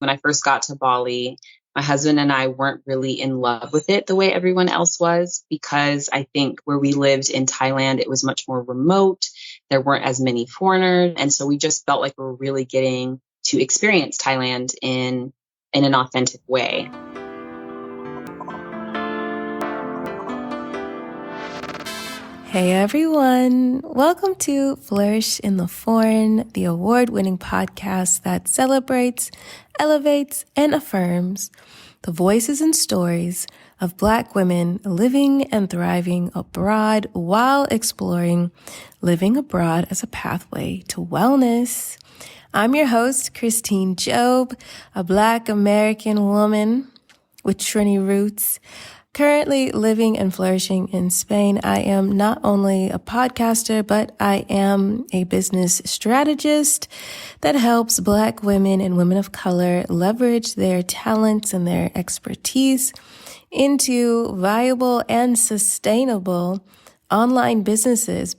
When I first got to Bali, my husband and I weren't really in love with it the way everyone else was, because I think where we lived in Thailand, it was much more remote. There weren't as many foreigners. And so we just felt like we were really getting to experience Thailand in an authentic way. Hey everyone, welcome to Flourish in the Foreign, the award-winning podcast that celebrates, elevates, and affirms the voices and stories of Black women living and thriving abroad while exploring living abroad as a pathway to wellness. I'm your host, Christine Job, a Black American woman with Trini roots, currently living and flourishing in Spain. I am not only a podcaster, but I am a business strategist that helps Black women and women of color leverage their talents and their expertise into viable and sustainable online businesses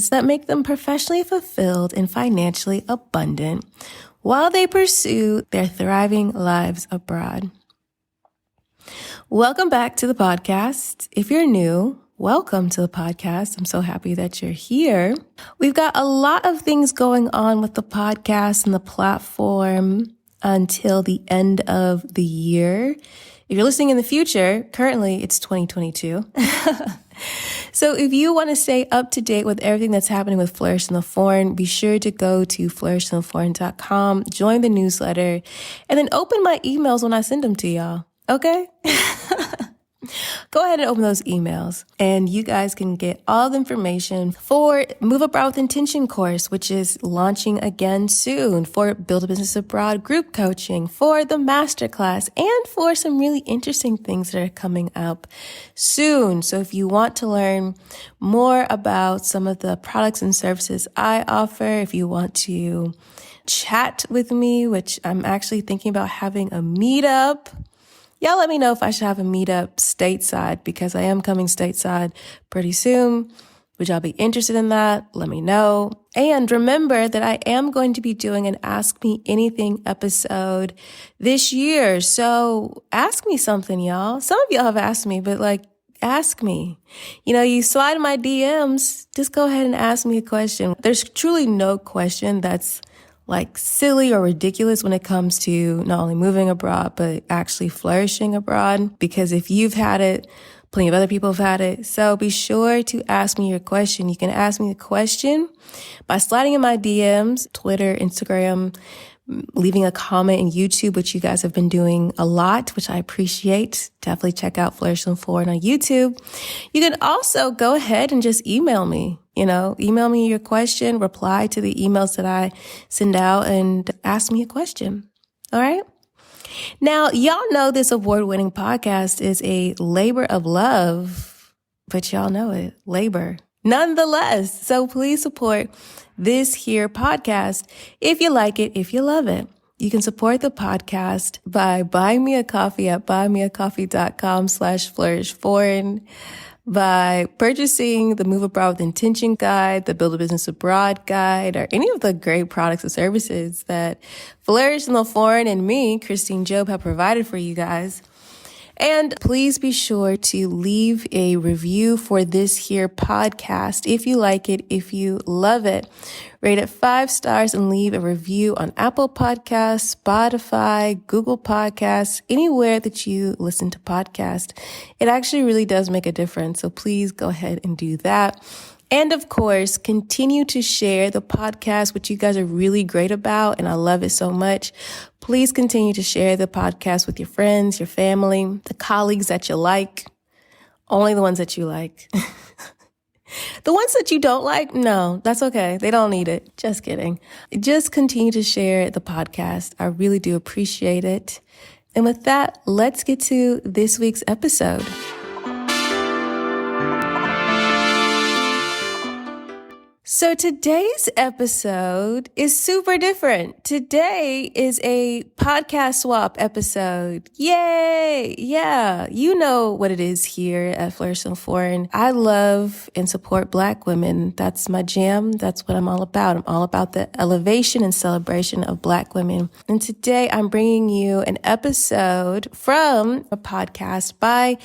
that make them professionally fulfilled and financially abundant while they pursue their thriving lives abroad. Welcome back to the podcast. If you're new, welcome to the podcast. I'm so happy that you're here. We've got a lot of things going on with the podcast and the platform until the end of the year. If you're listening in the future, currently it's 2022. So if you want to stay up to date with everything that's happening with Flourish in the Foreign, be sure to go to flourishintheforeign.com, join the newsletter, and then open my emails when I send them to y'all. Okay? Go ahead and open those emails and you guys can get all the information for Move Abroad with Intention course, which is launching again soon, for Build a Business Abroad group coaching, for the masterclass, and for some really interesting things that are coming up soon. So if you want to learn more about some of the products and services I offer, if you want to chat with me, which I'm actually thinking about having a meetup, y'all let me know if I should have a meetup stateside, because I am coming stateside pretty soon. Would y'all be interested in that? Let me know. And remember that I am going to be doing an Ask Me Anything episode this year. So ask me something, y'all. Some of y'all have asked me, but ask me. You slide in my DMs, just go ahead and ask me a question. There's truly no question that's silly or ridiculous when it comes to not only moving abroad, but actually flourishing abroad. Because if you've had it, plenty of other people have had it. So be sure to ask me your question. You can ask me the question by sliding in my DMs, Twitter, Instagram, leaving a comment in YouTube, which you guys have been doing a lot, which I appreciate. Definitely check out Flourish in the Foreign on YouTube. You can also go ahead and just email me. Email me your question, reply to the emails that I send out, and ask me a question. All right? Now, y'all know this award-winning podcast is a labor of love, but y'all know it, labor nonetheless. So please support this here podcast if you like it, if you love it. You can support the podcast by buying me a coffee at buymeacoffee.com/flourishforeign, by purchasing the Move Abroad with Intention guide, the Build a Business Abroad guide, or any of the great products and services that Flourish in the Foreign and me, Christine Job, have provided for you guys. And please be sure to leave a review for this here podcast if you like it, if you love it. Rate it 5 stars and leave a review on Apple Podcasts, Spotify, Google Podcasts, anywhere that you listen to podcasts. It actually really does make a difference. So please go ahead and do that. And of course, continue to share the podcast, which you guys are really great about, and I love it so much. Please continue to share the podcast with your friends, your family, the colleagues that you like, only the ones that you like. The ones that you don't like, no, that's okay. They don't need it. Just kidding. Just continue to share the podcast. I really do appreciate it. And with that, let's get to this week's episode. So today's episode is super different. Today is a podcast swap episode. Yay! Yeah, you know what it is here at Flourish and Foreign. I love and support Black women. That's my jam. That's what I'm all about. I'm all about the elevation and celebration of Black women. And today I'm bringing you an episode from a podcast by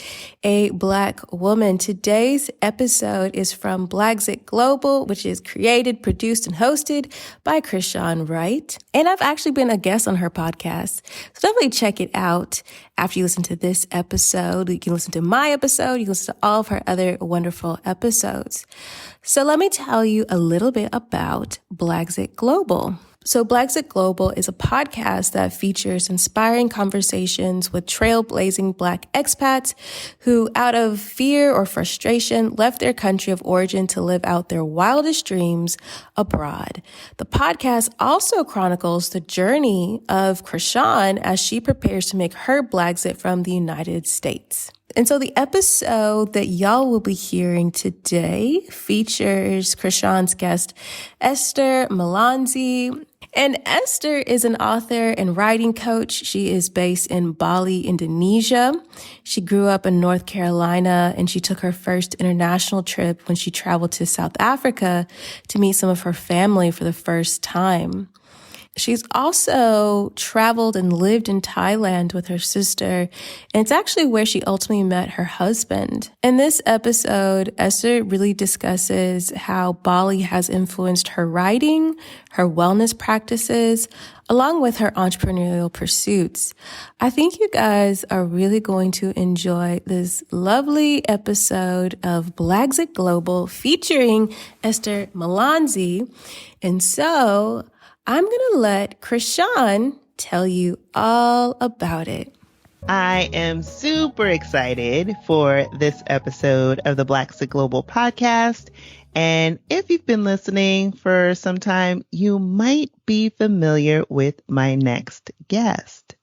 a Black woman. Today's episode is from Blaxit Global, which is created, produced, and hosted by Krishan Wright. And I've actually been a guest on her podcast. So definitely check it out after you listen to this episode. You can listen to my episode. You can listen to all of her other wonderful episodes. So let me tell you a little bit about Blaxit Global. So Blaxit Global is a podcast that features inspiring conversations with trailblazing Black expats who, out of fear or frustration, left their country of origin to live out their wildest dreams abroad. The podcast also chronicles the journey of Krishan as she prepares to make her Blaxit from the United States. And so the episode that y'all will be hearing today features Krishan's guest, Esther Melanzi. And Esther is an author and writing coach. She is based in Bali, Indonesia. She grew up in North Carolina, and she took her first international trip when she traveled to South Africa to meet some of her family for the first time. She's also traveled and lived in Thailand with her sister, and it's actually where she ultimately met her husband. In this episode, Esther really discusses how Bali has influenced her writing, her wellness practices, along with her entrepreneurial pursuits. I think you guys are really going to enjoy this lovely episode of Blaxit Global featuring Esther Melanzi. And so I'm going to let Krishan tell you all about it. I am super excited for this episode of the Blaxit Global podcast. And if you've been listening for some time, you might be familiar with my next guest.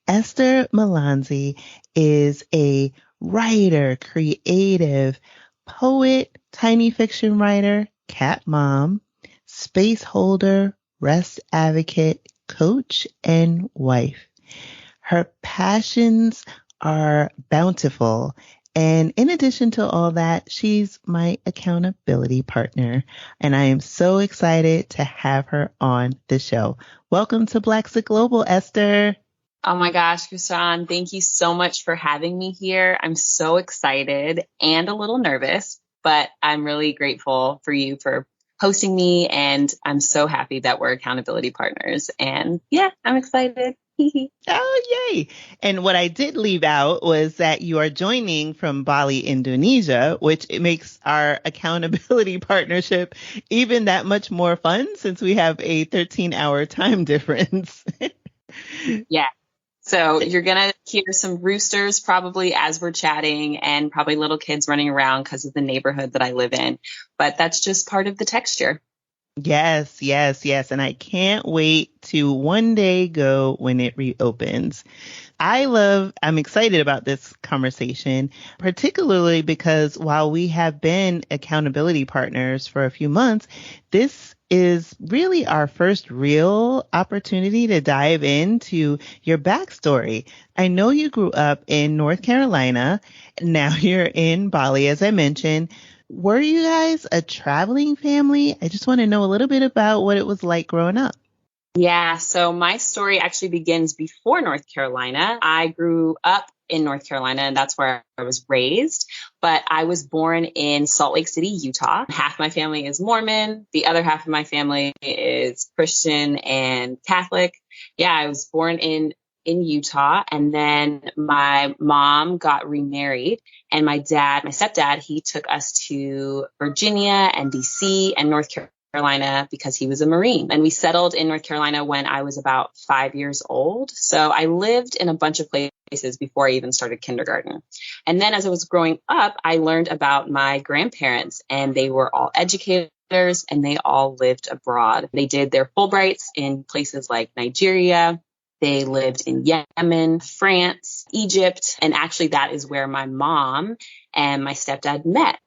Esther Melanzi is a writer, creative, poet, tiny fiction writer, cat mom, space holder, rest advocate, coach, and wife. Her passions are bountiful. And in addition to all that, she's my accountability partner. And I am so excited to have her on the show. Welcome to Blaxit Global, Esther. Oh my gosh, Krishan, thank you so much for having me here. I'm so excited and a little nervous, but I'm really grateful for you for hosting me, and I'm so happy that we're accountability partners. And yeah, I'm excited. Oh, yay. And what I did leave out was that you are joining from Bali, Indonesia, which it makes our accountability partnership even that much more fun since we have a 13-hour time difference. Yeah. So you're going to hear some roosters probably as we're chatting, and probably little kids running around because of the neighborhood that I live in. But that's just part of the texture. Yes, yes, yes. And I can't wait to one day go when it reopens. I'm excited about this conversation, particularly because while we have been accountability partners for a few months, this is really our first real opportunity to dive into your backstory. I know you grew up in North Carolina. Now you're in Bali, as I mentioned. Were you guys a traveling family? I just want to know a little bit about what it was like growing up. Yeah, so my story actually begins before North Carolina. I grew up in North Carolina, and that's where I was raised. But I was born in Salt Lake City, Utah. Half my family is Mormon. The other half of my family is Christian and Catholic. Yeah, I was born in Utah, and then my mom got remarried, and my stepdad, he took us to Virginia and DC and North Carolina because he was a Marine. And we settled in North Carolina when I was about 5 years old. So I lived in a bunch of places before I even started kindergarten. And then as I was growing up, I learned about my grandparents, and they were all educators, and they all lived abroad. They did their Fulbrights in places like Nigeria. They lived in Yemen, France, Egypt, and actually that is where my mom and my stepdad met.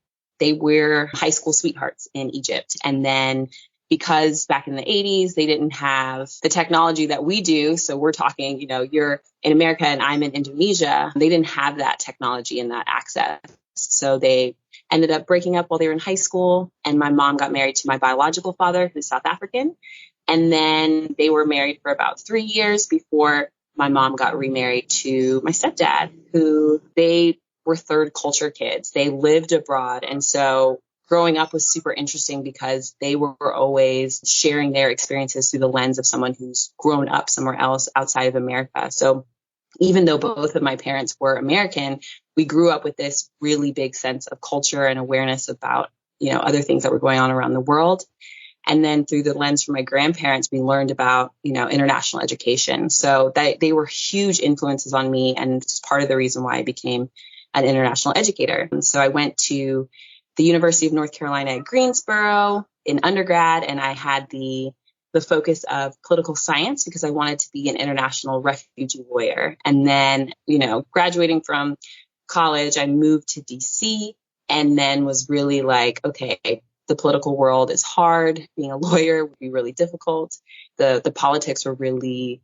they were high school sweethearts in Egypt. And then because back in the 80s, they didn't have the technology that we do. So we're talking, you're in America and I'm in Indonesia. They didn't have that technology and that access. So they ended up breaking up while they were in high school. And my mom got married to my biological father, who's South African. And then they were married for about 3 years before my mom got remarried to my stepdad, who they were third culture kids. They lived abroad. And so growing up was super interesting because they were always sharing their experiences through the lens of someone who's grown up somewhere else outside of America. So even though both of my parents were American, we grew up with this really big sense of culture and awareness about, other things that were going on around the world. And then through the lens from my grandparents, we learned about, international education. So they were huge influences on me. And it's part of the reason why I became an international educator. And so I went to the University of North Carolina at Greensboro in undergrad, and I had the focus of political science because I wanted to be an international refugee lawyer. And then, graduating from college, I moved to DC and then was really like, okay, the political world is hard. Being a lawyer would be really difficult. The politics were really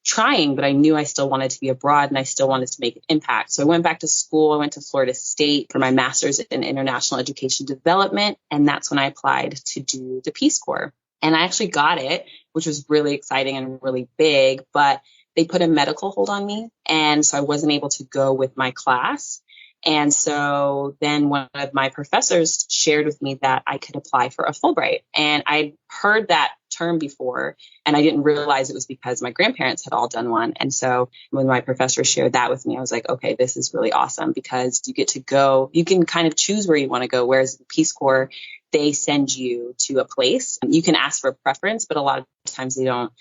trying, but I knew I still wanted to be abroad and I still wanted to make an impact. So I went back to school. I went to Florida State for my master's in international education development. And that's when I applied to do the Peace Corps. And I actually got it, which was really exciting and really big, but they put a medical hold on me. And so I wasn't able to go with my class. And so then one of my professors shared with me that I could apply for a Fulbright. And I heard that term before, and I didn't realize it was because my grandparents had all done one. And so when my professor shared that with me, I was like, okay, this is really awesome because you get to go, you can kind of choose where you want to go. Whereas the Peace Corps, they send you to a place. You can ask for a preference, but a lot of times they don't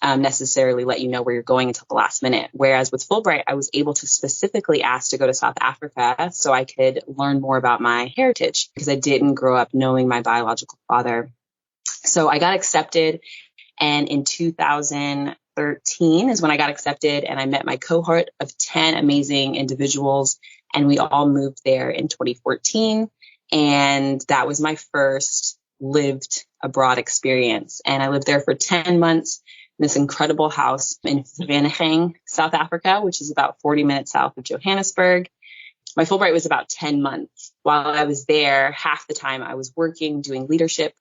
necessarily let you know where you're going until the last minute. Whereas with Fulbright, I was able to specifically ask to go to South Africa so I could learn more about my heritage because I didn't grow up knowing my biological father. So I got accepted. And in 2013 is when I got accepted and I met my cohort of 10 amazing individuals. And we all moved there in 2014. And that was my first lived abroad experience. And I lived there for 10 months. This incredible house in Vereeniging, South Africa, which is about 40 minutes south of Johannesburg. My Fulbright was about 10 months. While I was there, half the time I was working, doing leadership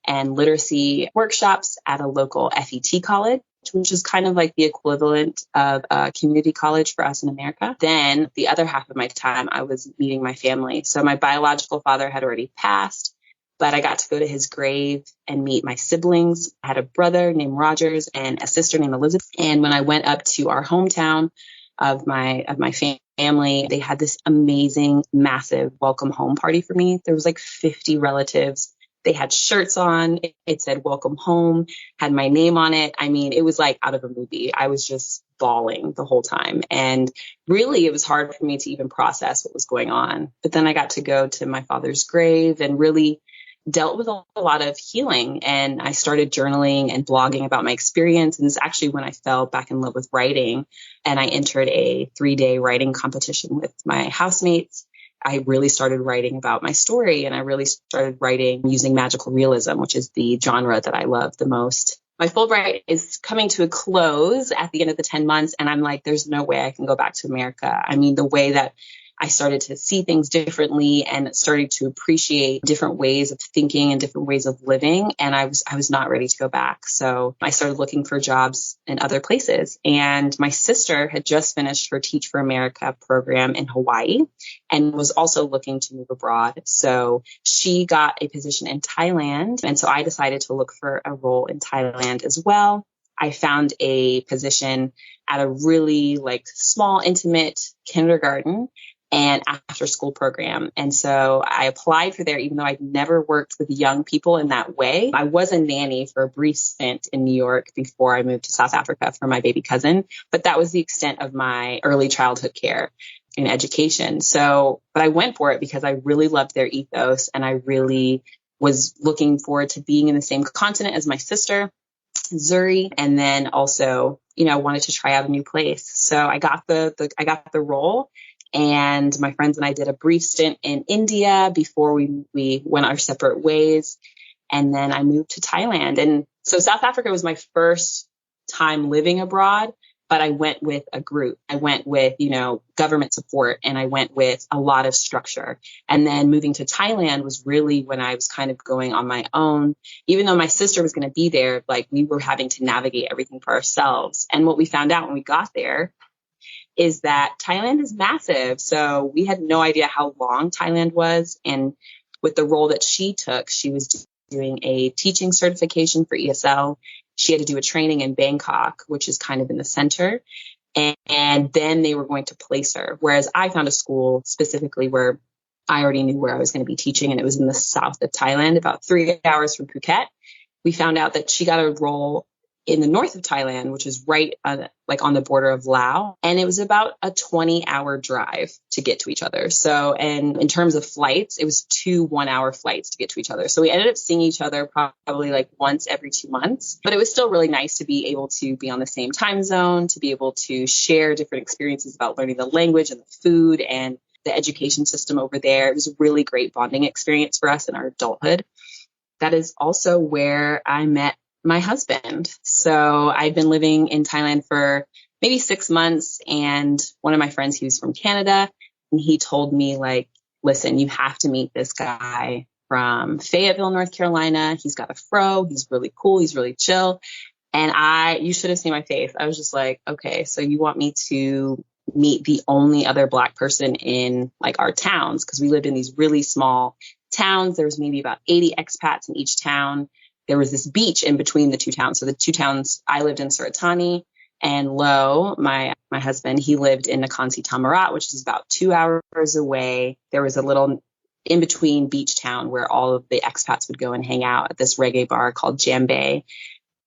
and literacy workshops at a local FET college, which is kind of like the equivalent of a community college for us in America. Then the other half of my time, I was meeting my family. So my biological father had already passed, but I got to go to his grave and meet my siblings. I had a brother named Rogers and a sister named Elizabeth. And when I went up to our hometown of my family, they had this amazing, massive welcome home party for me. There was like 50 relatives. They had shirts on. It said welcome home, had my name on it. I mean, it was like out of a movie. I was just bawling the whole time. And really, it was hard for me to even process what was going on. But then I got to go to my father's grave and really dealt with a lot of healing. And I started journaling and blogging about my experience. And it's actually when I fell back in love with writing. And I entered a 3-day writing competition with my housemates. I really started writing about my story, and I really started writing using magical realism, which is the genre that I love the most. My Fulbright is coming to a close at the end of the 10 months, and I'm like, there's no way I can go back to America. I mean, the way that I started to see things differently and started to appreciate different ways of thinking and different ways of living. And I was not ready to go back. So I started looking for jobs in other places. And my sister had just finished her Teach for America program in Hawaii and was also looking to move abroad. So she got a position in Thailand. And so I decided to look for a role in Thailand as well. I found a position at a really small, intimate kindergarten and after school program. And so I applied for there, even though I'd never worked with young people in that way. I was a nanny for a brief stint in New York before I moved to South Africa for my baby cousin, but that was the extent of my early childhood care and education. So, but I went for it because I really loved their ethos and I really was looking forward to being in the same continent as my sister, Zuri, and then also, wanted to try out a new place. So I got the role. And my friends and I did a brief stint in India before we went our separate ways. And then I moved to Thailand. And so South Africa was my first time living abroad, but I went with a group. I went with, government support, and I went with a lot of structure. And then moving to Thailand was really when I was kind of going on my own. Even though my sister was going to be there, like, we were having to navigate everything for ourselves. And what we found out when we got there is that Thailand is massive. So we had no idea how long Thailand was. And with the role that she took, she was doing a teaching certification for ESL. She had to do a training in Bangkok, which is kind of in the center. And then they were going to place her. Whereas I found a school specifically where I already knew where I was going to be teaching. And it was in the south of Thailand, about 3 hours from Phuket. We found out that she got a role in the north of Thailand, which is right on the border of Laos. And it was about a 20-hour drive to get to each other. So, and in terms of flights, it was 2 one-hour flights to get to each other. So we ended up seeing each other probably like once every 2 months. But it was still really nice to be able to be on the same time zone, to be able to share different experiences about learning the language and the food and the education system over there. It was a really great bonding experience for us in our adulthood. That is also where I met my husband. So I'd been living in Thailand for maybe 6 months, and one of my friends, he was from Canada, and he told me, like, listen, you have to meet this guy from Fayetteville, North Carolina. He's got a fro. He's really cool. He's really chill. And you should have seen my face. I was just like, okay, so you want me to meet the only other Black person in like our towns? Because we lived in these really small towns. There was maybe about 80 expats in each town. There was this beach in between the two towns. So the two towns, I lived in Suratani, and Lo, my husband, he lived in Nakhon Si Thammarat, which is about 2 hours away. There was a little in between beach town where all of the expats would go and hang out at this reggae bar called Jambe.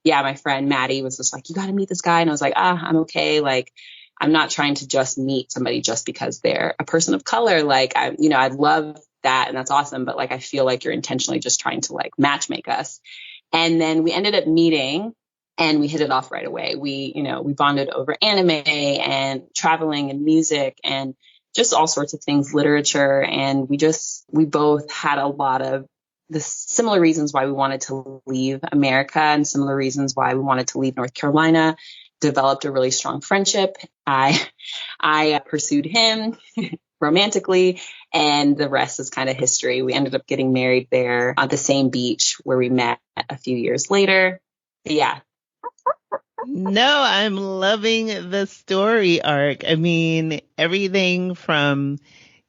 Yeah, my friend Maddie was just like, you got to meet this guy. And I was like, I'm okay. Like, I'm not trying to just meet somebody just because they're a person of color. Like, I love that, and that's awesome. But like, I feel like you're intentionally just trying to like match make us. And then we ended up meeting, and we hit it off right away. We bonded over anime and traveling and music and just all sorts of things, literature. And we both had a lot of the similar reasons why we wanted to leave America and similar reasons why we wanted to leave North Carolina. Developed a really strong friendship. I pursued him romantically, and the rest is kind of history. We ended up getting married there on the same beach where we met a few years later. But yeah. No, I'm loving the story arc. I mean, everything from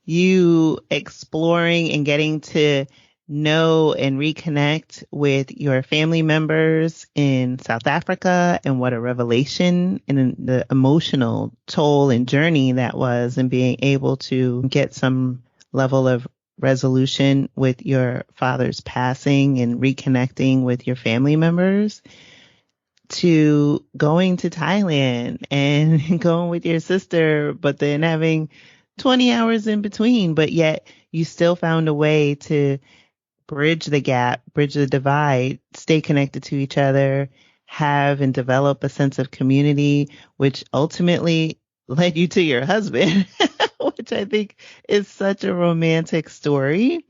you exploring and getting to know and reconnect with your family members in South Africa, and what a revelation and the emotional toll and journey that was, and being able to get some level of resolution with your father's passing and reconnecting with your family members, to going to Thailand and going with your sister, but then having 20 hours in between, but yet you still found a way to bridge the gap, bridge the divide, stay connected to each other, have and develop a sense of community, which ultimately led you to your husband, which I think is such a romantic story.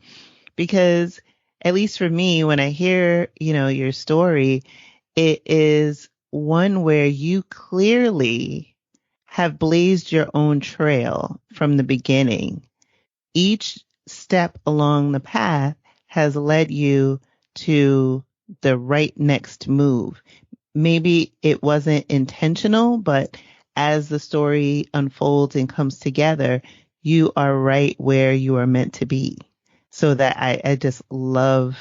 Because at least for me, when I hear, your story, it is one where you clearly have blazed your own trail from the beginning. Each step along the path has led you to the right next move. Maybe it wasn't intentional, but as the story unfolds and comes together, you are right where you are meant to be. So that I just love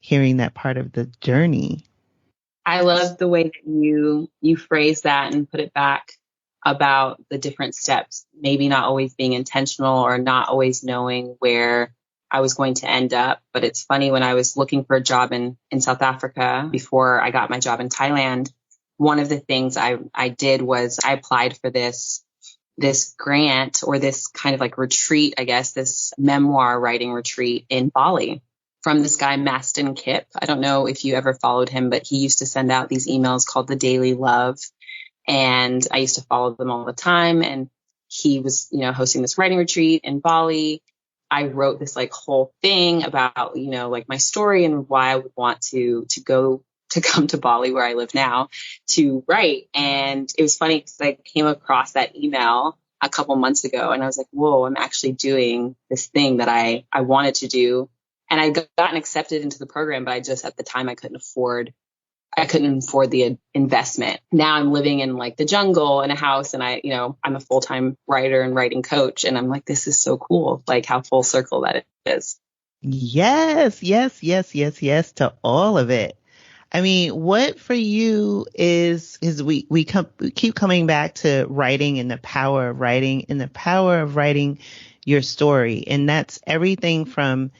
hearing that part of the journey. I love the way that you phrase that and put it back about the different steps, maybe not always being intentional or not always knowing where I was going to end up. But it's funny, when I was looking for a job in South Africa before I got my job in Thailand, one of the things I did was I applied for this grant, or this kind of like retreat, I guess, this memoir writing retreat in Bali from this guy, Mastin Kipp. I don't know if you ever followed him, but he used to send out these emails called The Daily Love. And I used to follow them all the time. And he was, hosting this writing retreat in Bali. I wrote this like whole thing about, like my story and why I would want to come to Bali, where I live now, to write. And it was funny because I came across that email a couple months ago and I was like, whoa, I'm actually doing this thing that I wanted to do. And I gotten accepted into the program, but at the time I couldn't afford the investment. Now I'm living in like the jungle in a house, and I'm a full-time writer and writing coach. And I'm like, this is so cool. Like how full circle that is. Yes, yes, yes, yes, yes to all of it. I mean, what for you is we keep coming back to writing and the power of writing and the power of writing your story. And that's everything from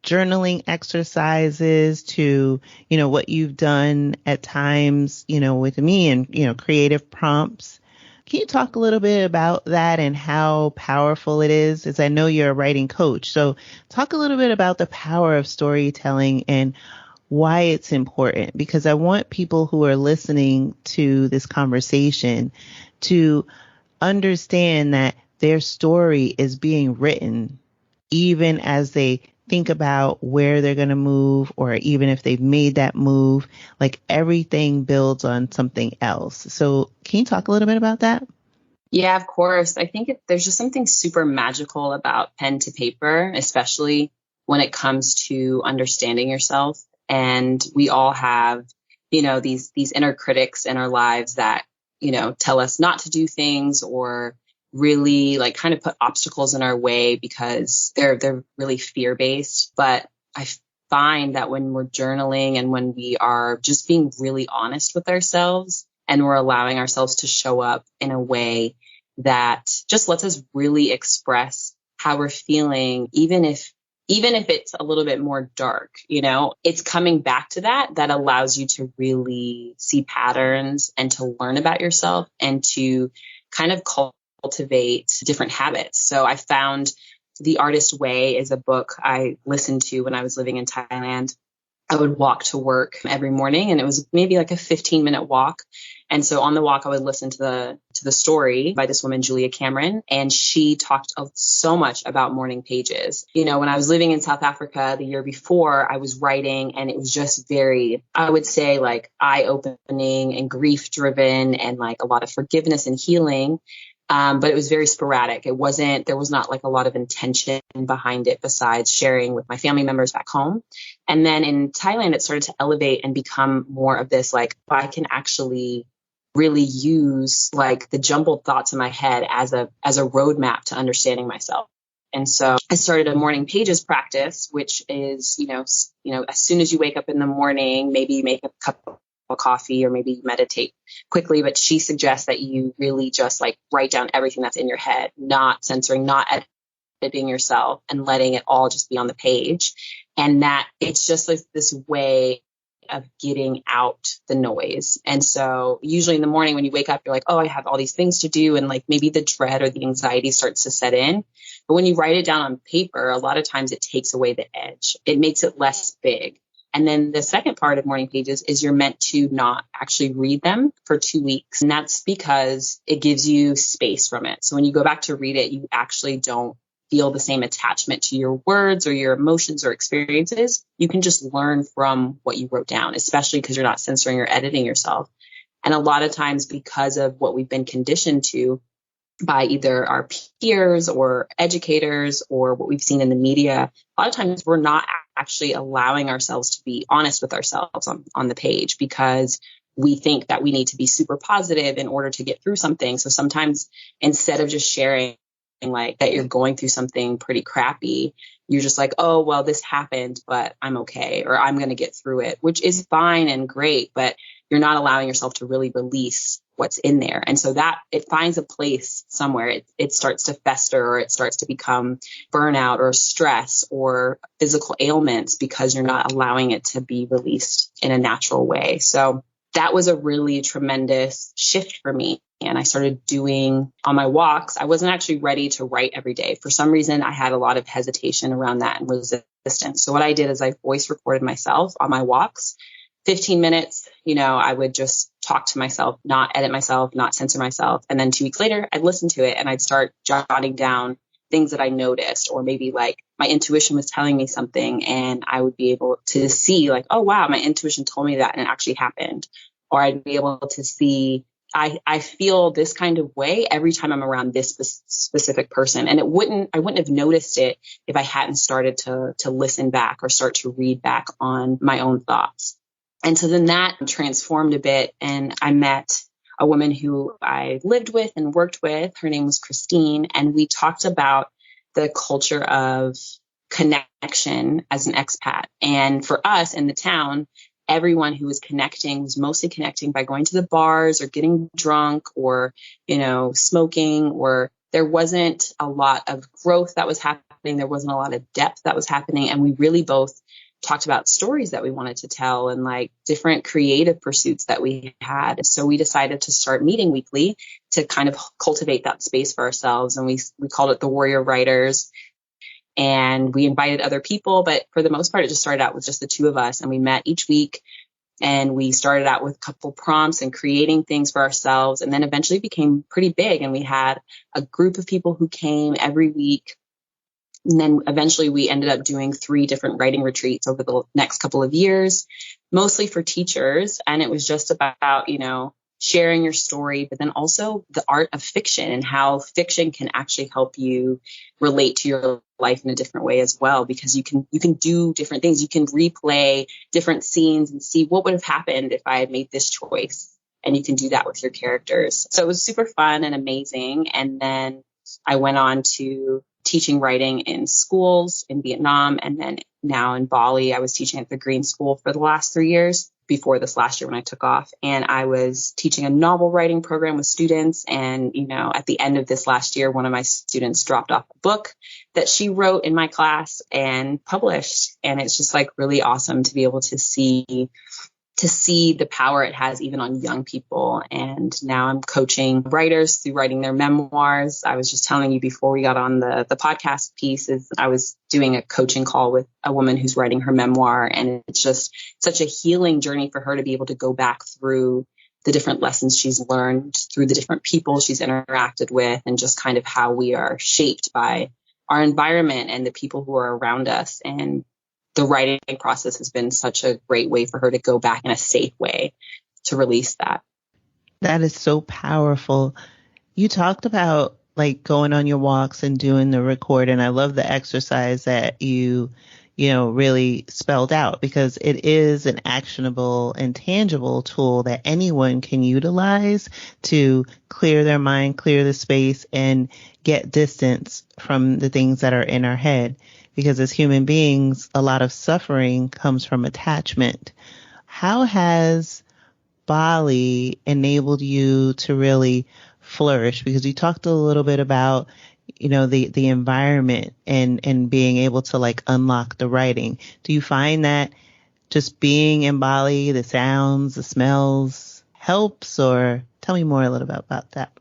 journaling exercises to, what you've done at times, with me and, creative prompts. Can you talk a little bit about that and how powerful it is? As I know you're a writing coach. So talk a little bit about the power of storytelling and why it's important, because I want people who are listening to this conversation to understand that their story is being written even as they think about where they're going to move, or even if they've made that move, like everything builds on something else. So can you talk a little bit about that? Yeah, of course. I think there's just something super magical about pen to paper, especially when it comes to understanding yourself. And we all have, these inner critics in our lives that, tell us not to do things or really like kind of put obstacles in our way because they're really fear-based. But I find that when we're journaling and when we are just being really honest with ourselves and we're allowing ourselves to show up in a way that just lets us really express how we're feeling, even if it's a little bit more dark, it's coming back to that allows you to really see patterns and to learn about yourself and to kind of cultivate different habits. So I found The Artist Way is a book I listened to when I was living in Thailand. I would walk to work every morning, and it was maybe like a 15-minute walk. And so on the walk, I would listen to the story by this woman, Julia Cameron, and she talked so much about morning pages. When I was living in South Africa the year before, I was writing, and it was just very, I would say, like eye-opening and grief-driven and like a lot of forgiveness and healing. But it was very sporadic. There was not like a lot of intention behind it besides sharing with my family members back home. And then in Thailand, it started to elevate and become more of this, like, I can actually really use like the jumbled thoughts in my head as a roadmap to understanding myself. And so I started a morning pages practice, which is, as soon as you wake up in the morning, maybe you make a cup of coffee or maybe you meditate quickly, but she suggests that you really just like write down everything that's in your head, not censoring, not editing yourself, and letting it all just be on the page. And that it's just like this way of getting out the noise. And so usually in the morning when you wake up, you're like, oh, I have all these things to do. And like maybe the dread or the anxiety starts to set in. But when you write it down on paper, a lot of times it takes away the edge. It makes it less big. And then the second part of morning pages is you're meant to not actually read them for 2 weeks. And that's because it gives you space from it. So when you go back to read it, you actually don't feel the same attachment to your words or your emotions or experiences. You can just learn from what you wrote down, especially because you're not censoring or editing yourself. And a lot of times because of what we've been conditioned to by either our peers or educators or what we've seen in the media, a lot of times we're not actually allowing ourselves to be honest with ourselves on the page because we think that we need to be super positive in order to get through something. So sometimes instead of just sharing like that you're going through something pretty crappy, you're just like, oh, well, this happened, but I'm okay, or I'm going to get through it, which is fine and great, but you're not allowing yourself to really release what's in there. And so that it finds a place somewhere. It starts to fester, or it starts to become burnout or stress or physical ailments because you're not allowing it to be released in a natural way. So that was a really tremendous shift for me. And I started doing on my walks. I wasn't actually ready to write every day. For some reason, I had a lot of hesitation around that and resistance. So what I did is I voice recorded myself on my walks, 15 minutes, I would just talk to myself, not edit myself, not censor myself. And then 2 weeks later, I'd listen to it and I'd start jotting down things that I noticed, or maybe like my intuition was telling me something and I would be able to see like, oh, wow, my intuition told me that and it actually happened. Or I'd be able to see, I feel this kind of way every time I'm around this specific person. And I wouldn't have noticed it if I hadn't started to listen back or start to read back on my own thoughts. And so then that transformed a bit. And I met a woman who I lived with and worked with. Her name was Christine. And we talked about the culture of connection as an expat. And for us in the town, everyone who was connecting was mostly connecting by going to the bars or getting drunk or, smoking, or there wasn't a lot of growth that was happening. There wasn't a lot of depth that was happening. And we really both talked about stories that we wanted to tell and like different creative pursuits that we had. So we decided to start meeting weekly to kind of cultivate that space for ourselves. And we called it the Warrior Writers. And we invited other people, but for the most part, it just started out with just the two of us. And we met each week and we started out with a couple prompts and creating things for ourselves. And then eventually became pretty big. And we had a group of people who came every week. And then eventually we ended up doing 3 different writing retreats over the next couple of years, mostly for teachers. And it was just about, sharing your story, but then also the art of fiction and how fiction can actually help you relate to your life in a different way as well, because you can do different things. You can replay different scenes and see what would have happened if I had made this choice. And you can do that with your characters. So it was super fun and amazing. And then I went on to teaching writing in schools in Vietnam. And then now in Bali, I was teaching at the Green School for the last 3 years before this last year when I took off. And I was teaching a novel writing program with students. And, at the end of this last year, one of my students dropped off a book that she wrote in my class and published. And it's just like really awesome to be able to see the power it has even on young people. And now I'm coaching writers through writing their memoirs. I was just telling you before we got on the podcast piece is I was doing a coaching call with a woman who's writing her memoir. And it's just such a healing journey for her to be able to go back through the different lessons she's learned, through the different people she's interacted with, and just kind of how we are shaped by our environment and the people who are around us. And the writing process has been such a great way for her to go back in a safe way to release that. That is so powerful. You talked about like going on your walks and doing the record. And I love the exercise that you really spelled out, because it is an actionable and tangible tool that anyone can utilize to clear their mind, clear the space, and get distance from the things that are in our head. Because as human beings, a lot of suffering comes from attachment. How has Bali enabled you to really flourish? Because you talked a little bit about, the environment and being able to like unlock the writing. Do you find that just being in Bali, the sounds, the smells helps? Or tell me more a little bit about that.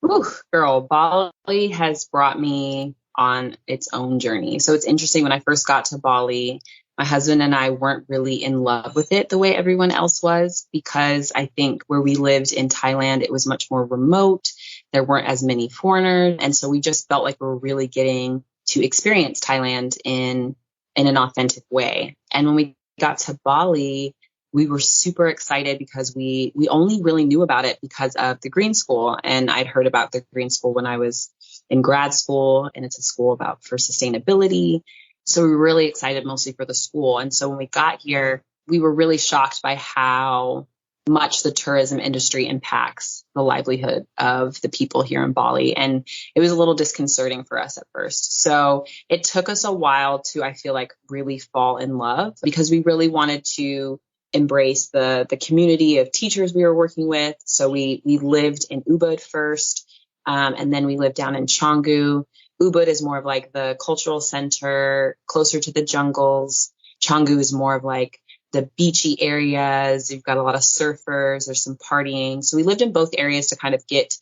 Ooh, girl, Bali has brought me on its own journey. So it's interesting, when I first got to Bali, my husband and I weren't really in love with it the way everyone else was, because I think where we lived in Thailand, it was much more remote. There weren't as many foreigners. And so we just felt like we were really getting to experience Thailand in an authentic way. And when we got to Bali, we were super excited because we only really knew about it because of the Green School. And I'd heard about the Green School when I was in grad school, and it's a school for sustainability. So we were really excited mostly for the school. And so when we got here, we were really shocked by how much the tourism industry impacts the livelihood of the people here in Bali. And it was a little disconcerting for us at first. So it took us a while to, I feel like, really fall in love, because we really wanted to embrace the community of teachers we were working with. So we lived in Ubud first. And then we lived down in Canggu. Ubud is more of like the cultural center, closer to the jungles. Canggu is more of like the beachy areas. You've got a lot of surfers. There's some partying. So we lived in both areas to kind of get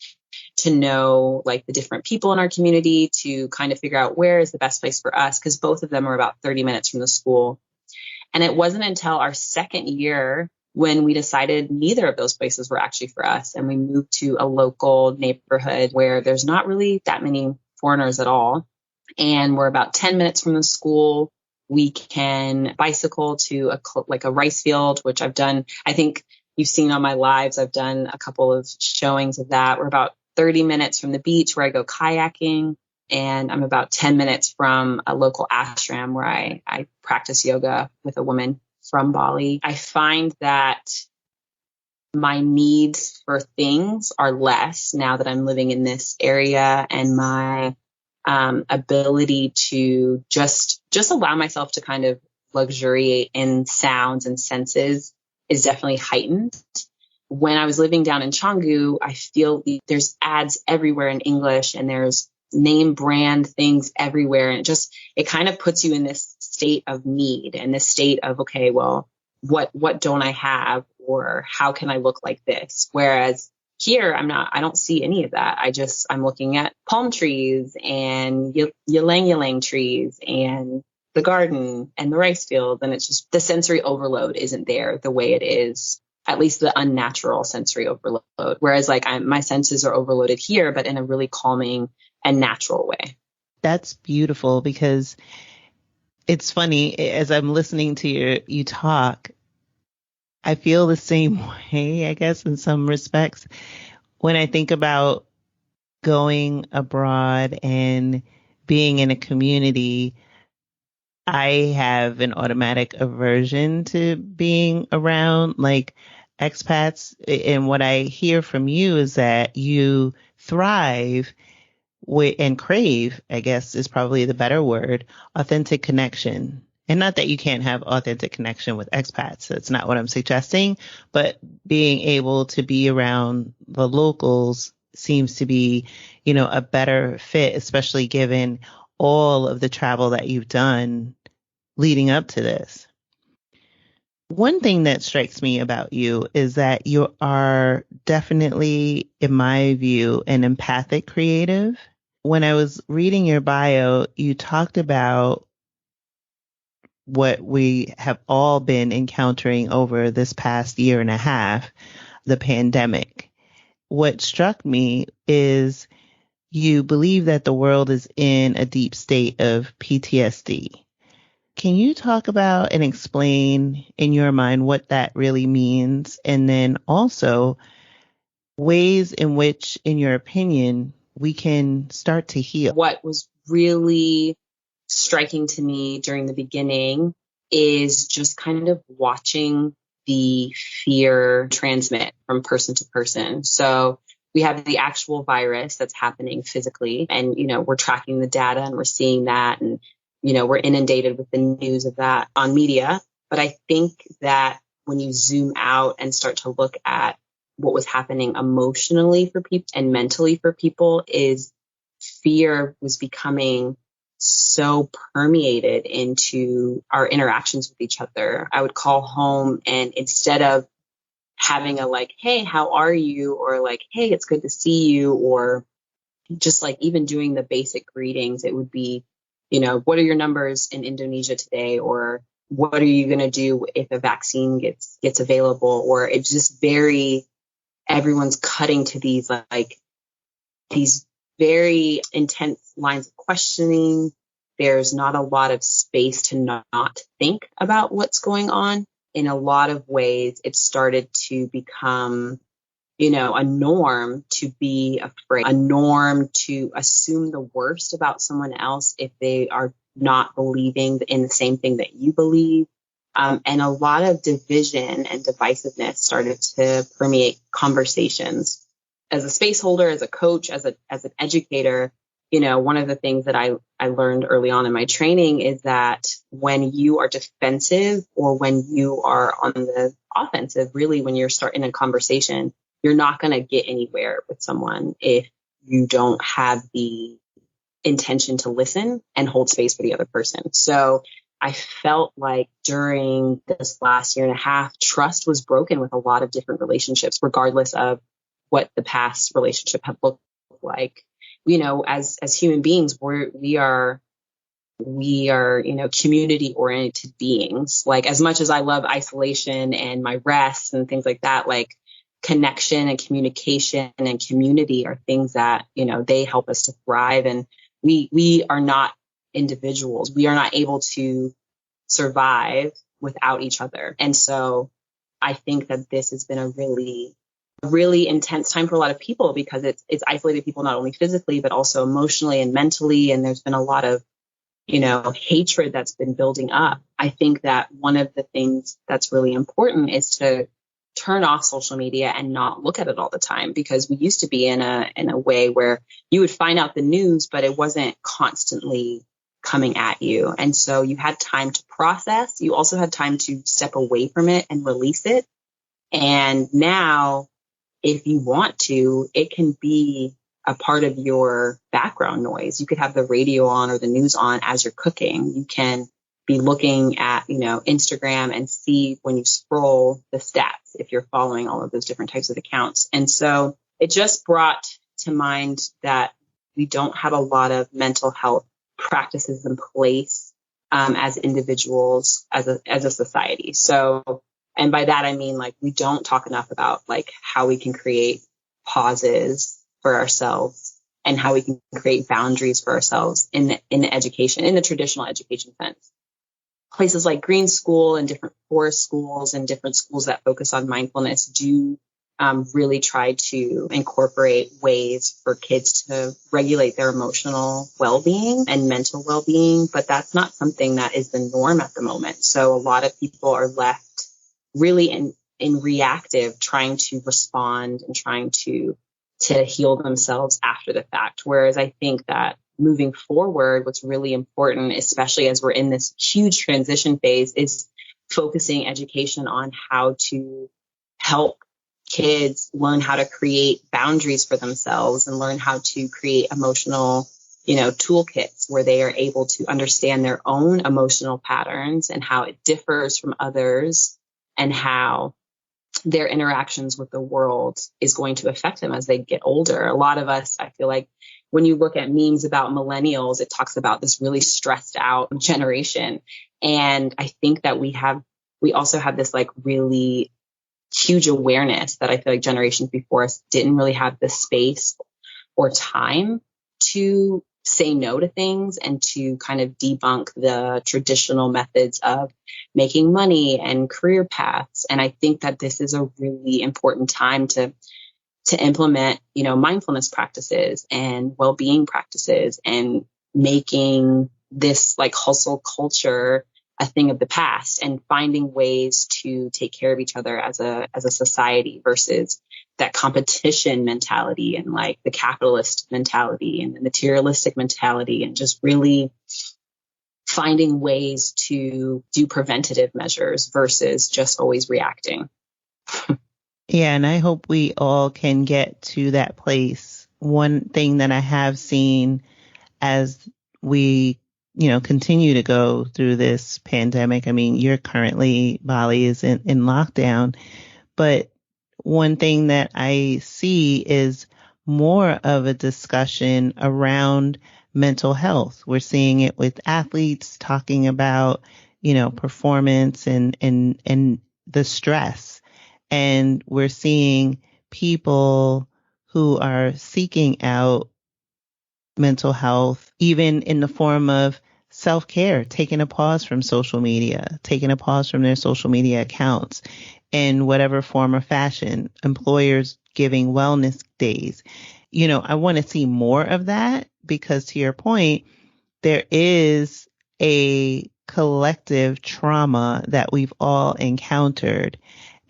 to know like the different people in our community, to kind of figure out where is the best place for us, because both of them are about 30 minutes from the school. And it wasn't until our second year when we decided neither of those places were actually for us. And we moved to a local neighborhood where there's not really that many foreigners at all. And we're about 10 minutes from the school. We can bicycle to a rice field, which I've done. I think you've seen on my lives, I've done a couple of showings of that. We're about 30 minutes from the beach where I go kayaking. And I'm about 10 minutes from a local ashram where I practice yoga with a woman from Bali. I find that my needs for things are less now that I'm living in this area, and my ability to just allow myself to kind of luxuriate in sounds and senses is definitely heightened. When I was living down in Canggu, I feel there's ads everywhere in English, and there's name brand things everywhere. And it kind of puts you in this state of need and this state of, okay, well, what don't I have, or how can I look like this? Whereas here, I don't see any of that. I'm looking at palm trees and ylang ylang trees and the garden and the rice field. And it's just the sensory overload isn't there the way it is, at least the unnatural sensory overload. Whereas my senses are overloaded here, but in a really calming and natural way. That's beautiful, because it's funny, as I'm listening to you talk, I feel the same way, I guess, in some respects. When I think about going abroad and being in a community, I have an automatic aversion to being around expats. And what I hear from you is that you thrive and crave, I guess is probably the better word, authentic connection. And not that you can't have authentic connection with expats. That's not what I'm suggesting. But being able to be around the locals seems to be, a better fit, especially given all of the travel that you've done leading up to this. One thing that strikes me about you is that you are definitely, in my view, an empathic creative. When I was reading your bio, you talked about what we have all been encountering over this past year and a half, the pandemic. What struck me is you believe that the world is in a deep state of PTSD. Can you talk about and explain in your mind what that really means? And then also ways in which, in your opinion, we can start to heal. What was really striking to me during the beginning is just kind of watching the fear transmit from person to person. So we have the actual virus that's happening physically, and, we're tracking the data and we're seeing that, and, we're inundated with the news of that on media. But I think that when you zoom out and start to look at what was happening emotionally for people and mentally for people, is fear was becoming so permeated into our interactions with each other. I would call home, and instead of having a hey, how are you? Or hey, it's good to see you. Or just even doing the basic greetings, it would be, what are your numbers in Indonesia today? Or what are you going to do if a vaccine gets available? Or it's just everyone's cutting to these very intense lines of questioning. There's not a lot of space to not think about what's going on. In a lot of ways, it started to become, a norm to be afraid, a norm to assume the worst about someone else if they are not believing in the same thing that you believe. And a lot of division and divisiveness started to permeate conversations. As a space holder, as a coach, as an educator, one of the things that I learned early on in my training is that when you are defensive, or when you are on the offensive, really when you're starting a conversation, you're not going to get anywhere with someone if you don't have the intention to listen and hold space for the other person. So I felt like during this last year and a half, trust was broken with a lot of different relationships, regardless of what the past relationship had looked like. As human beings, we are we are, community oriented beings. Like, as much as I love isolation and my rest and things like that, like connection and communication and community are things that, they help us to thrive. And we are not individuals. We are not able to survive without each other. And so I think that this has been a really intense time for a lot of people, because it's isolated people not only physically, but also emotionally and mentally. And there's been a lot of, hatred that's been building up. I think that one of the things that's really important is to turn off social media and not look at it all the time, because we used to be in a way where you would find out the news, but it wasn't constantly coming at you. And so you had time to process. You also had time to step away from it and release it. And now, if you want to, it can be a part of your background noise. You could have the radio on or the news on as you're cooking. You can be looking at, Instagram and see, when you scroll, the stats, if you're following all of those different types of accounts. And so it just brought to mind that we don't have a lot of mental health practices in place as individuals, as a society. So, and by that, I mean, like, we don't talk enough about like how we can create pauses for ourselves and how we can create boundaries for ourselves in the education, in the traditional education sense. Places like Green School and different forest schools and different schools that focus on mindfulness do really try to incorporate ways for kids to regulate their emotional well-being and mental well-being, but that's not something that is the norm at the moment. So a lot of people are left really in reactive, trying to respond and trying to heal themselves after the fact. Whereas I think that moving forward, what's really important, especially as we're in this huge transition phase, is focusing education on how to help kids learn how to create boundaries for themselves and learn how to create emotional, toolkits where they are able to understand their own emotional patterns and how it differs from others, and how their interactions with the world is going to affect them as they get older. A lot of us, I feel like, when you look at memes about millennials, it talks about this really stressed out generation. And I think that we also have this like really huge awareness that I feel like generations before us didn't really have the space or time to say no to things and to kind of debunk the traditional methods of making money and career paths. And I think that this is a really important time to implement, mindfulness practices and well-being practices, and making this like hustle culture a thing of the past, and finding ways to take care of each other as a society versus that competition mentality and like the capitalist mentality and the materialistic mentality, and just really finding ways to do preventative measures versus just always reacting. Yeah, and I hope we all can get to that place. One thing that I have seen as we, continue to go through this pandemic, I mean, you're currently, Bali is in lockdown, but one thing that I see is more of a discussion around mental health. We're seeing it with athletes talking about, performance and the stress. And we're seeing people who are seeking out mental health, even in the form of self-care, taking a pause from social media, taking a pause from their social media accounts in whatever form or fashion, employers giving wellness days. I want to see more of that, because to your point, there is a collective trauma that we've all encountered.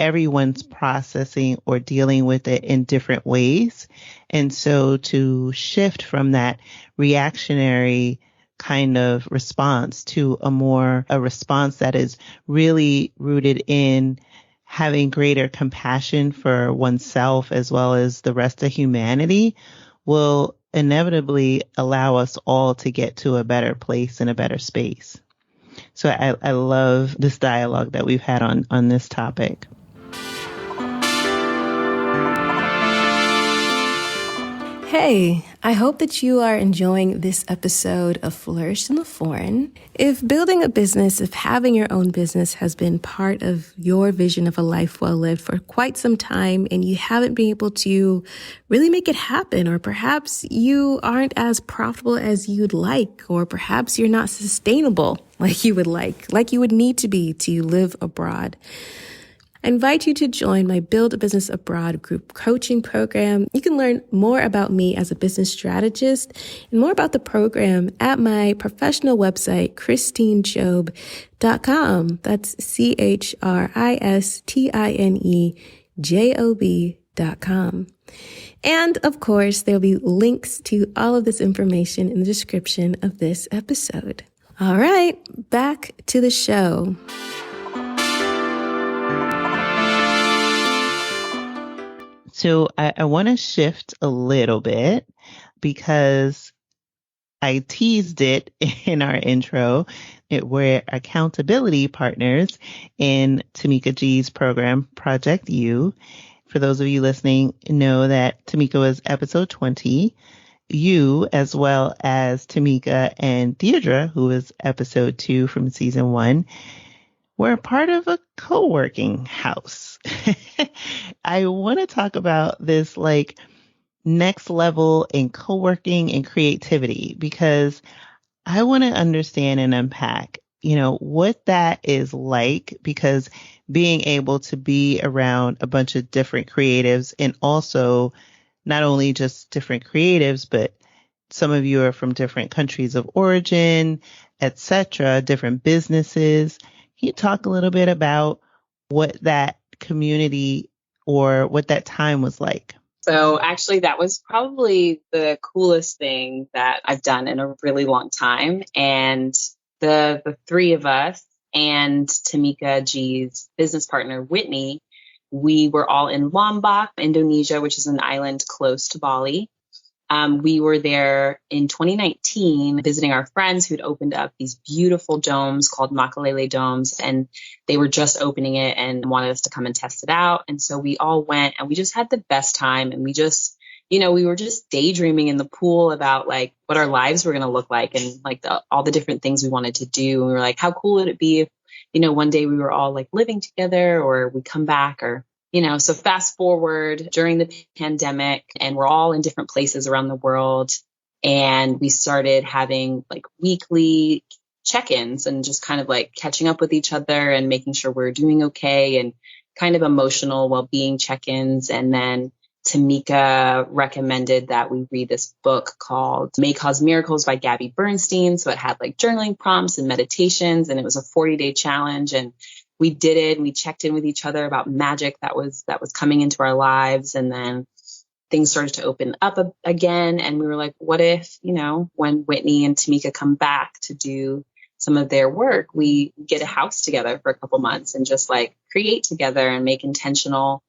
Everyone's processing or dealing with it in different ways. And so to shift from that reactionary kind of response to a response that is really rooted in having greater compassion for oneself as well as the rest of humanity will inevitably allow us all to get to a better place and a better space. So I love this dialogue that we've had on this topic. Hey, I hope that you are enjoying this episode of Flourish in the Foreign. If building a business, if having your own business has been part of your vision of a life well lived for quite some time and you haven't been able to really make it happen, or perhaps you aren't as profitable as you'd like, or perhaps you're not sustainable like you would need to be to live abroad, I invite you to join my Build a Business Abroad group coaching program. You can learn more about me as a business strategist and more about the program at my professional website, ChristineJob.com. That's ChristineJob.com. And of course, there'll be links to all of this information in the description of this episode. All right, back to the show. So I want to shift a little bit because I teased it in our intro. We're accountability partners in Tamika G's program, Project You. For those of you listening, know that Tamika was episode 20. You, as well as Tamika and Deirdre, who was episode 2 from season 1, we're part of a co-working house. I want to talk about this like next level in co-working and creativity because I want to understand and unpack, what that is like, because being able to be around a bunch of different creatives, and also not only just different creatives, but some of you are from different countries of origin, etc., different businesses. Can you talk a little bit about what that community or what that time was like? So actually, that was probably the coolest thing that I've done in a really long time. And the three of us and Tamika G's business partner, Whitney, we were all in Lombok, Indonesia, which is an island close to Bali. We were there in 2019 visiting our friends who'd opened up these beautiful domes called Makalele domes, and they were just opening it and wanted us to come and test it out. And so we all went and we just had the best time. And we just, we were just daydreaming in the pool about like what our lives were going to look like and like all the different things we wanted to do. And we were like, how cool would it be if, one day we were all like living together, or we come back, or so fast forward during the pandemic, and we're all in different places around the world. And we started having like weekly check-ins and just kind of like catching up with each other and making sure we're doing okay, and kind of emotional well-being check-ins. And then Tamika recommended that we read this book called May Cause Miracles by Gabby Bernstein. So it had like journaling prompts and meditations, and it was a 40-day challenge. And we did it, and we checked in with each other about magic that was coming into our lives. And then things started to open up again. And we were like, what if, when Whitney and Tamika come back to do some of their work, we get a house together for a couple months and just like create together and make intentional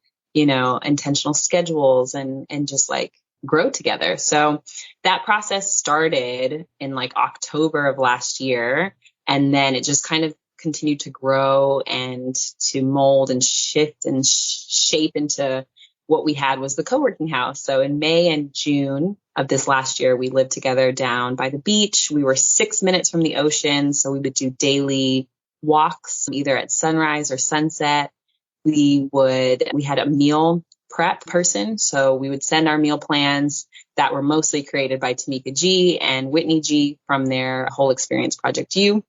schedules and just like grow together. So that process started in like October of last year. And then it just kind of continued to grow and to mold and shift and shape into what we had was the co-working house. So in May and June of this last year, we lived together down by the beach. We were 6 minutes from the ocean. So we would do daily walks, either at sunrise or sunset. We had a meal prep person. So we would send our meal plans that were mostly created by Tamika G and Whitney G from their Whole Experience Project U.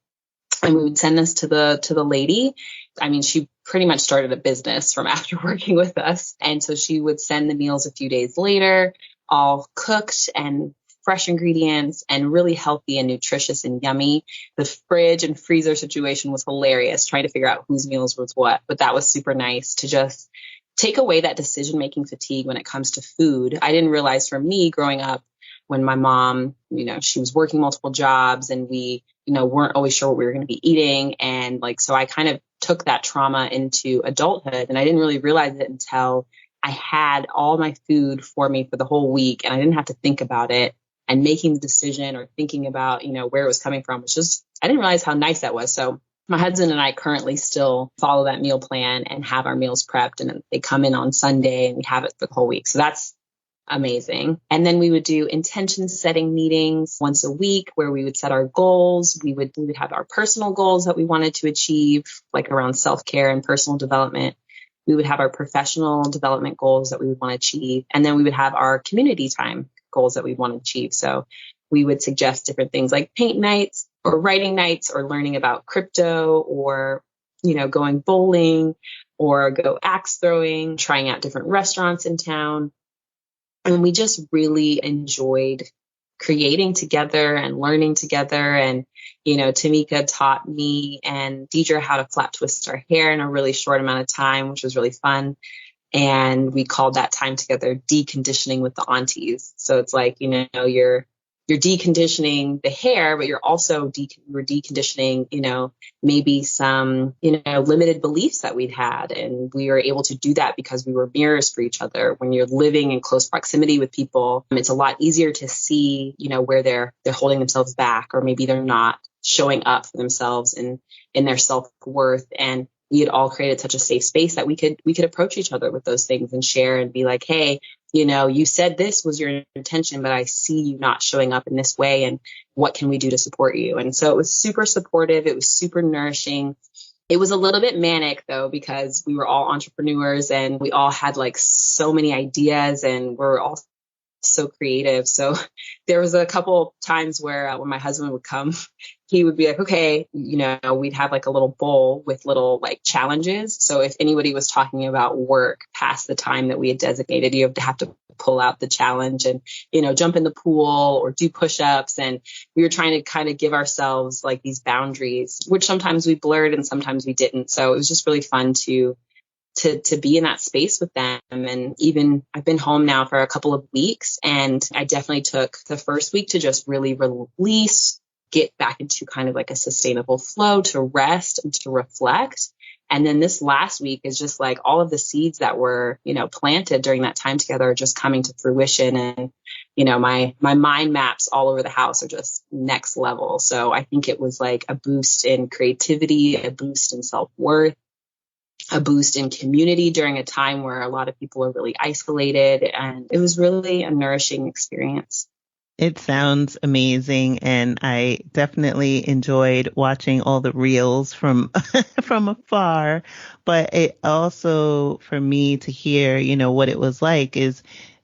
And we would send this to the lady. I mean, she pretty much started a business from after working with us. And so she would send the meals a few days later, all cooked and fresh ingredients and really healthy and nutritious and yummy. The fridge and freezer situation was hilarious, trying to figure out whose meals was what. But that was super nice to just take away that decision-making fatigue when it comes to food. I didn't realize for me growing up, when my mom, she was working multiple jobs and we, weren't always sure what we were going to be eating. And so I kind of took that trauma into adulthood, and I didn't really realize it until I had all my food for me for the whole week, and I didn't have to think about it. And making the decision or thinking about, where it was coming from was just, I didn't realize how nice that was. So my husband and I currently still follow that meal plan and have our meals prepped, and they come in on Sunday and we have it for the whole week. So that's amazing. And then we would do intention setting meetings once a week where we would set our goals. We would have our personal goals that we wanted to achieve, like around self-care and personal development. We would have our professional development goals that we would want to achieve. And then we would have our community time goals that we want to achieve. So we would suggest different things like paint nights or writing nights or learning about crypto or, going bowling or go axe throwing, trying out different restaurants in town. And we just really enjoyed creating together and learning together. And, Tamika taught me and Deidre how to flat twist our hair in a really short amount of time, which was really fun. And we called that time together deconditioning with the aunties. So it's like, you're deconditioning the hair, but you're also we're deconditioning, maybe some, limited beliefs that we'd had. And we were able to do that because we were mirrors for each other. When you're living in close proximity with people, it's a lot easier to see, where they're holding themselves back, or maybe they're not showing up for themselves and in their self-worth. And we had all created such a safe space that we could approach each other with those things and share and be like, hey, you said this was your intention, but I see you not showing up in this way. And what can we do to support you? And so it was super supportive. It was super nourishing. It was a little bit manic though, because we were all entrepreneurs and we all had like so many ideas and we're all so creative. So there was a couple times where when my husband would come, he would be like, okay, we'd have like a little bowl with little like challenges. So if anybody was talking about work past the time that we had designated, you have to pull out the challenge and, jump in the pool or do push-ups. And we were trying to kind of give ourselves like these boundaries, which sometimes we blurred and sometimes we didn't. So it was just really fun to be in that space with them. And even I've been home now for a couple of weeks, and I definitely took the first week to just really release, get back into kind of like a sustainable flow, to rest and to reflect. And then this last week is just like all of the seeds that were, planted during that time together are just coming to fruition. And, my mind maps all over the house are just next level. So I think it was like a boost in creativity, a boost in self-worth, a boost in community during a time where a lot of people are really isolated. And it was really a nourishing experience. It sounds amazing. And I definitely enjoyed watching all the reels from afar. But it also, for me to hear, what it was like is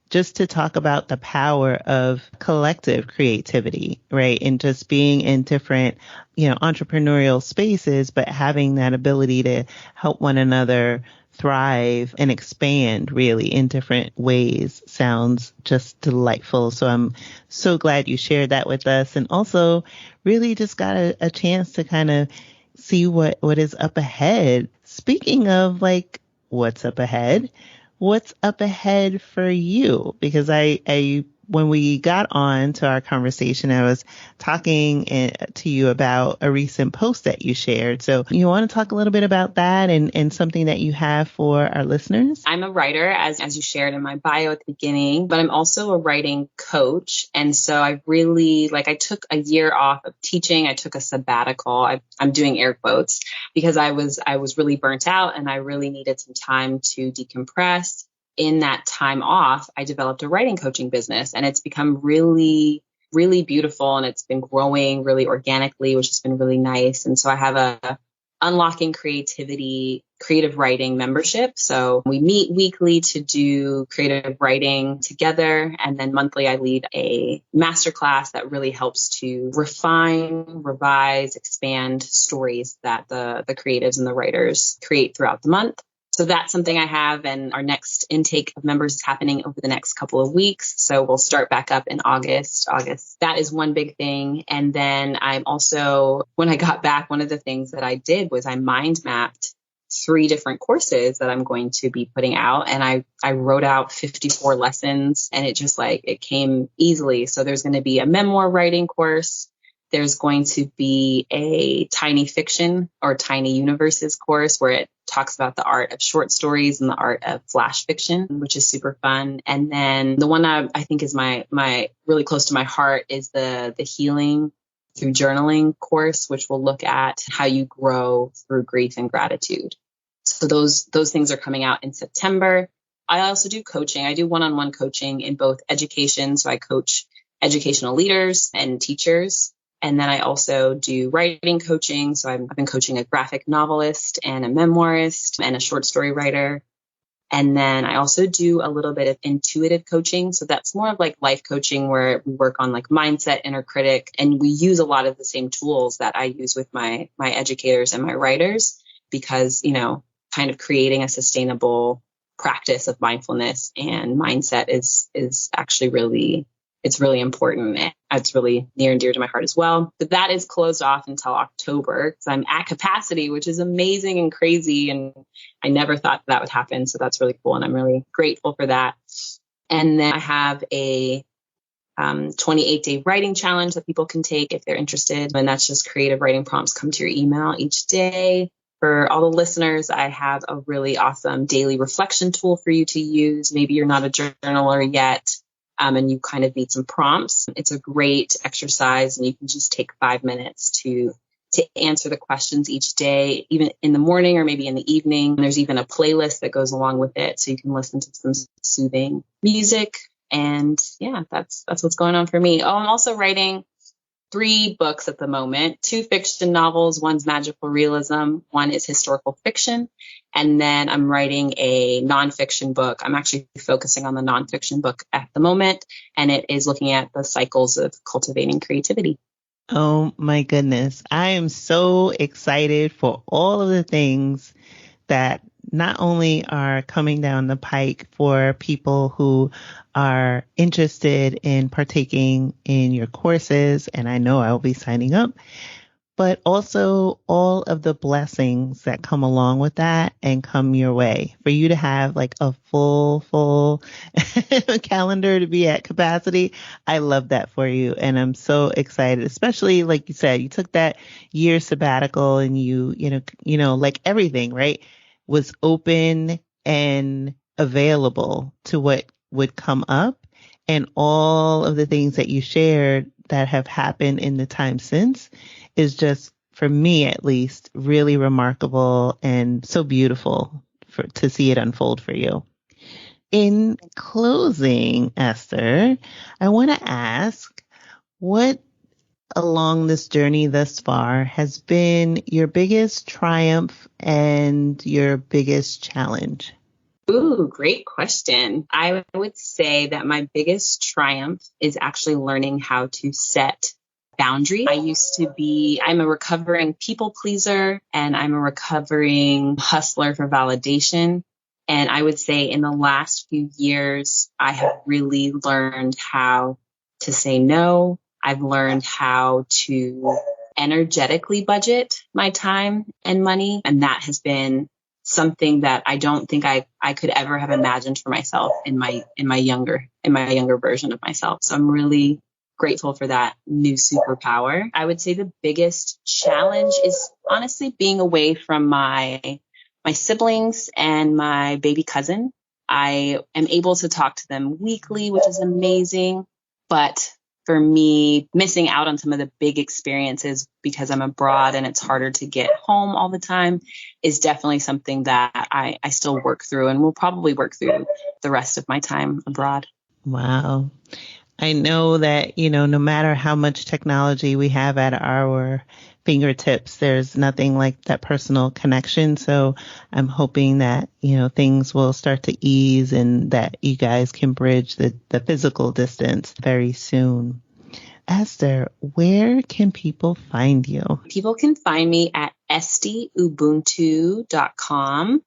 just to talk about the power of collective creativity, right? And just being in different, entrepreneurial spaces, but having that ability to help one another thrive and expand really in different ways sounds just delightful. So I'm so glad you shared that with us, and also really just got a chance to kind of see what is up ahead. Speaking of like what's up ahead for you? Because I when we got on to our conversation, I was talking to you about a recent post that you shared. So you want to talk a little bit about that and something that you have for our listeners? I'm a writer, as you shared in my bio at the beginning, but I'm also a writing coach. And so I really, I took a year off of teaching. I took a sabbatical. I'm doing air quotes because I was really burnt out and I really needed some time to decompress. In that time off, I developed a writing coaching business, and it's become really, really beautiful, and it's been growing really organically, which has been really nice. And so I have a Unlocking Creativity creative writing membership. So we meet weekly to do creative writing together. And then monthly, I lead a masterclass that really helps to refine, revise, expand stories that the creatives and the writers create throughout the month. So that's something I have, and our next intake of members is happening over the next couple of weeks. So we'll start back up in August. That is one big thing. And then I'm also, when I got back, one of the things that I did was I mind mapped 3 different courses that I'm going to be putting out. And I wrote out 54 lessons, and it just it came easily. So there's going to be a memoir writing course. There's going to be a tiny fiction or tiny universes course where it talks about the art of short stories and the art of flash fiction, which is super fun. And then the one I think is my really close to my heart is the healing through journaling course, which will look at how you grow through grief and gratitude. So those things are coming out in September. I also do coaching. I do one-on-one coaching in both education. So I coach educational leaders and teachers. And then I also do writing coaching. So I've been coaching a graphic novelist and a memoirist and a short story writer. And then I also do a little bit of intuitive coaching. So that's more of like life coaching where we work on like mindset, inner critic, and we use a lot of the same tools that I use with my educators and my writers, because, kind of creating a sustainable practice of mindfulness and mindset is actually it's really important. It's really near and dear to my heart as well. But that is closed off until October because I'm at capacity, which is amazing and crazy. And I never thought that would happen. So that's really cool. And I'm really grateful for that. And then I have a 28-day writing challenge that people can take if they're interested. And that's just creative writing prompts come to your email each day. For all the listeners, I have a really awesome daily reflection tool for you to use. Maybe you're not a journaler yet. And you kind of need some prompts. It's a great exercise, and you can just take 5 minutes to answer the questions each day, even in the morning or maybe in the evening. There's even a playlist that goes along with it, so you can listen to some soothing music. And yeah, that's what's going on for me. Oh, I'm also writing 3 books at the moment, 2 fiction novels. One's magical realism, one is historical fiction. And then I'm writing a nonfiction book. I'm actually focusing on the nonfiction book at the moment, and it is looking at the cycles of cultivating creativity. Oh my goodness. I am so excited for all of the things that not only are coming down the pike for people who are interested in partaking in your courses, and I know I'll be signing up, but also all of the blessings that come along with that and come your way. For you to have like a full calendar to be at capacity, I love that for you. And I'm so excited, especially like you said, you took that year sabbatical and you like everything, right, was open and available to what would come up, and all of the things that you shared that have happened in the time since is just, for me at least, really remarkable and so beautiful to see it unfold for you. In closing, Esther, I want to ask, what along this journey thus far has been your biggest triumph and your biggest challenge? Ooh, great question. I would say that my biggest triumph is actually learning how to set boundaries. I'm a recovering people pleaser, and I'm a recovering hustler for validation. And I would say in the last few years, I have really learned how to say no. I've learned how to energetically budget my time and money. And that has been something that I don't think I could ever have imagined for myself in my younger version of myself. So I'm really grateful for that new superpower. I would say the biggest challenge is honestly being away from my siblings and my baby cousin. I am able to talk to them weekly, which is amazing. But for me, missing out on some of the big experiences because I'm abroad and it's harder to get home all the time is definitely something that I still work through, and will probably work through the rest of my time abroad. Wow. I know that, no matter how much technology we have at our fingertips, there's nothing like that personal connection. So I'm hoping that, things will start to ease and that you guys can bridge the physical distance very soon. Esther, where can people find you? People can find me at estyubuntu.com,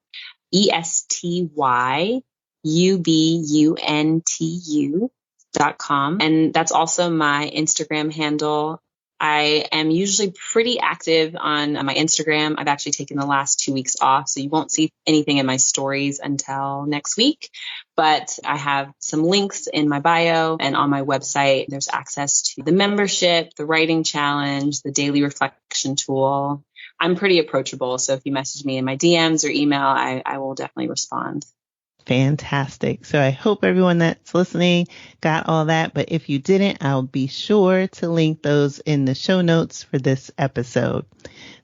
estyubuntu.com. And that's also my Instagram handle. I am usually pretty active on my Instagram. I've actually taken the last 2 weeks off, so you won't see anything in my stories until next week. But I have some links in my bio, and on my website, there's access to the membership, the writing challenge, the daily reflection tool. I'm pretty approachable, so if you message me in my DMs or email, I will definitely respond. Fantastic. So I hope everyone that's listening got all that. But if you didn't, I'll be sure to link those in the show notes for this episode.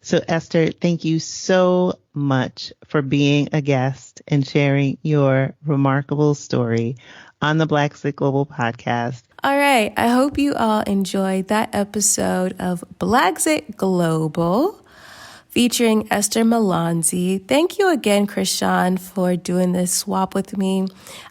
So Esther, thank you so much for being a guest and sharing your remarkable story on the Black Sit Global podcast. All right. I hope you all enjoyed that episode of Black Sit Global featuring Esther Melanzi. Thank you again, Krishan, for doing this swap with me.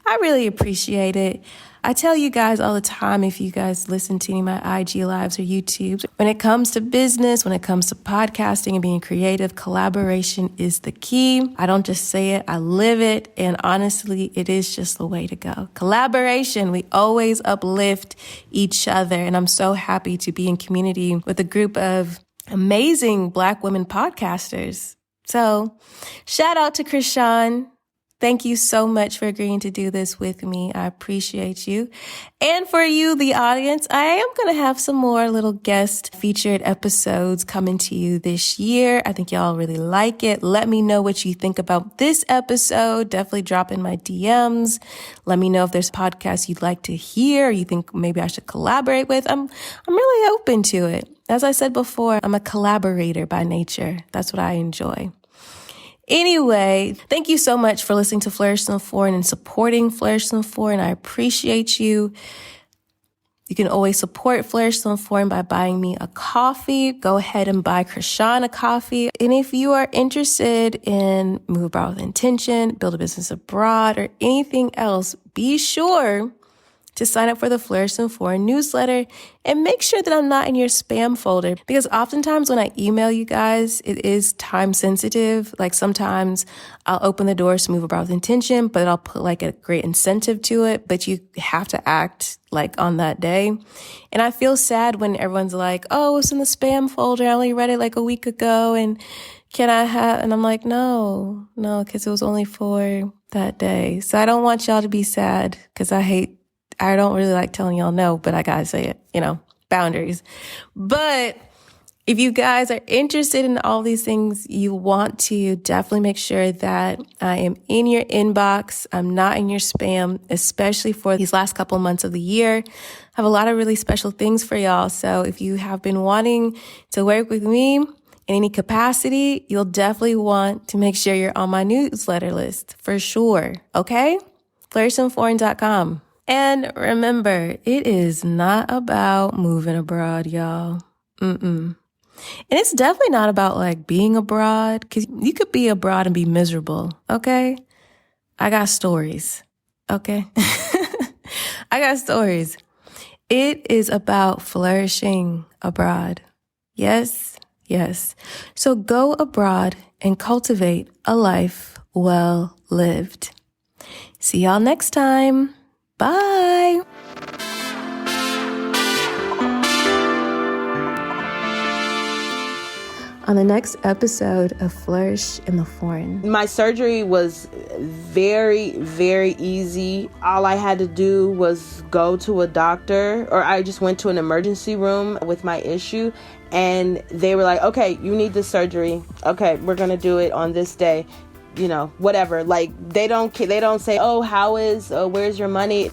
I really appreciate it. I tell you guys all the time, if you guys listen to any of my IG lives or YouTube, when it comes to business, when it comes to podcasting and being creative, collaboration is the key. I don't just say it, I live it. And honestly, it is just the way to go. Collaboration, we always uplift each other. And I'm so happy to be in community with a group of amazing Black women podcasters. So shout out to Krishan. Thank you so much for agreeing to do this with me. I appreciate you. And for you, the audience, I am going to have some more little guest featured episodes coming to you this year. I think y'all really like it. Let me know what you think about this episode. Definitely drop in my DMs. Let me know if there's podcasts you'd like to hear, or you think maybe I should collaborate with. I'm really open to it. As I said before, I'm a collaborator by nature. That's what I enjoy. Anyway, thank you so much for listening to Flourish on the Foreign and supporting Flourish on the Foreign. I appreciate you. You can always support Flourish on the Foreign by buying me a coffee. Go ahead and buy Krishan a coffee. And if you are interested in Move Abroad with Intention, Build a Business Abroad, or anything else, be sure to sign up for the Flourish on the Foreign newsletter and make sure that I'm not in your spam folder, because oftentimes when I email you guys, it is time sensitive. Like sometimes I'll open the doors to Move Abroad with Intention, but I'll put like a great incentive to it, but you have to act like on that day. And I feel sad when everyone's like, oh, it's in the spam folder. I only read it like a week ago. And can I have, and I'm like, no, because it was only for that day. So I don't want y'all to be sad, because I don't really like telling y'all no, but I gotta say it, boundaries. But if you guys are interested in all these things, you want to definitely make sure that I am in your inbox. I'm not in your spam, especially for these last couple months of the year. I have a lot of really special things for y'all. So if you have been wanting to work with me in any capacity, you'll definitely want to make sure you're on my newsletter list for sure. Okay? FlourishinForeign.com. And remember, it is not about moving abroad, y'all. And it's definitely not about like being abroad, because you could be abroad and be miserable, okay? I got stories, okay? I got stories. It is about flourishing abroad. Yes. So go abroad and cultivate a life well lived. See y'all next time. Bye. On the next episode of Flourish in the Foreign. My surgery was very, very easy. All I had to do was go to a doctor, or I just went to an emergency room with my issue, and they were like, okay, you need this surgery. Okay, we're going to do it on this day. Whatever. Like, they don't say, oh, where's your money?